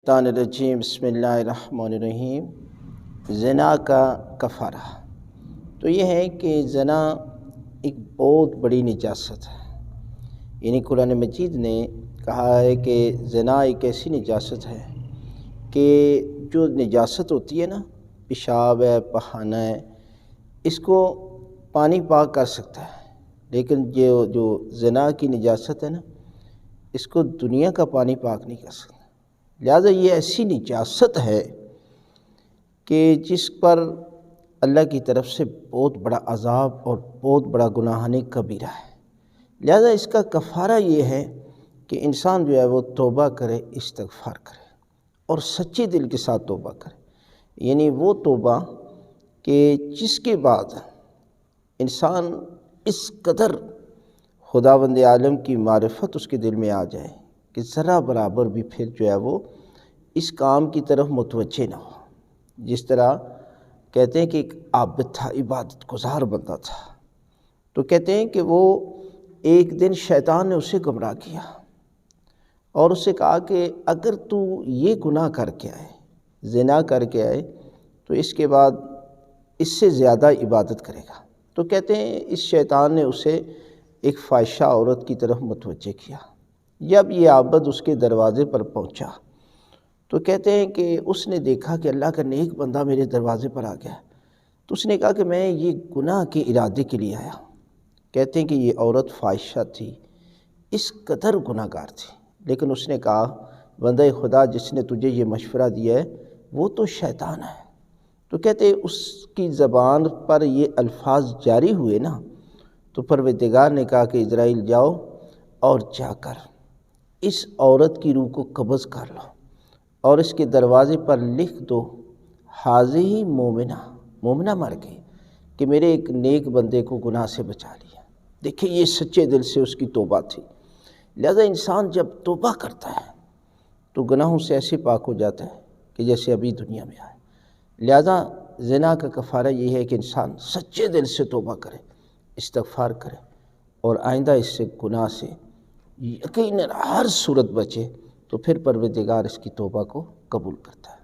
الشیطان الرجیم بسم اللہ الرحمن الرحیم۔ زنا کا کفارہ تو یہ ہے کہ زنا ایک بہت بڑی نجاست ہے، یعنی قرآن مجید نے کہا ہے کہ زنا ایک ایسی نجاست ہے کہ جو نجاست ہوتی ہے نا، پیشاب ہے، پخانہ ہے، اس کو پانی پاک کر سکتا ہے، لیکن جو زنا کی نجاست ہے نا، اس کو دنیا کا پانی پاک نہیں کر سکتا۔ لہٰذا یہ ایسی نجاست ہے کہ جس پر اللہ کی طرف سے بہت بڑا عذاب اور بہت بڑا گناہانِ کبیرہ ہے۔ لہٰذا اس کا کفارہ یہ ہے کہ انسان جو ہے وہ توبہ کرے، استغفار کرے اور سچے دل کے ساتھ توبہ کرے، یعنی وہ توبہ کہ جس کے بعد انسان اس قدر خداوند عالم کی معرفت اس کے دل میں آ جائے کہ ذرا برابر بھی پھر جو ہے وہ اس کام کی طرف متوجہ نہ ہو۔ جس طرح کہتے ہیں کہ ایک عابد تھا، عبادت گزار بندہ تھا، تو کہتے ہیں کہ وہ ایک دن شیطان نے اسے گمراہ کیا اور اسے کہا کہ اگر تو یہ گناہ کر کے آئے، زنا کر کے آئے، تو اس کے بعد اس سے زیادہ عبادت کرے گا۔ تو کہتے ہیں اس شیطان نے اسے ایک فاحشہ عورت کی طرف متوجہ کیا۔ جب یہ عابد اس کے دروازے پر پہنچا تو کہتے ہیں کہ اس نے دیکھا کہ اللہ کا نیک بندہ میرے دروازے پر آ گیا، تو اس نے کہا کہ میں یہ گناہ کے ارادے کے لیے آیا۔ کہتے ہیں کہ یہ عورت فاحشہ تھی، اس قدر گناہ گار تھی، لیکن اس نے کہا بندہ خدا جس نے تجھے یہ مشورہ دیا ہے وہ تو شیطان ہے۔ تو کہتے ہیں اس کی زبان پر یہ الفاظ جاری ہوئے نا، تو پروردگار نے کہا کہ عزرائیل جاؤ اور جا کر اس عورت کی روح کو قبض کر لو اور اس کے دروازے پر لکھ دو حاضی مومنہ، مومنہ مر گئی کہ میرے ایک نیک بندے کو گناہ سے بچا لیا۔ دیکھیں یہ سچے دل سے اس کی توبہ تھی۔ لہذا انسان جب توبہ کرتا ہے تو گناہوں سے ایسے پاک ہو جاتا ہے کہ جیسے ابھی دنیا میں آئے۔ لہذا زنا کا کفارہ یہ ہے کہ انسان سچے دل سے توبہ کرے، استغفار کرے اور آئندہ اس سے گناہ سے یقیناً ہر صورت بچے، تو پھر پروردگار اس کی توبہ کو قبول کرتا ہے۔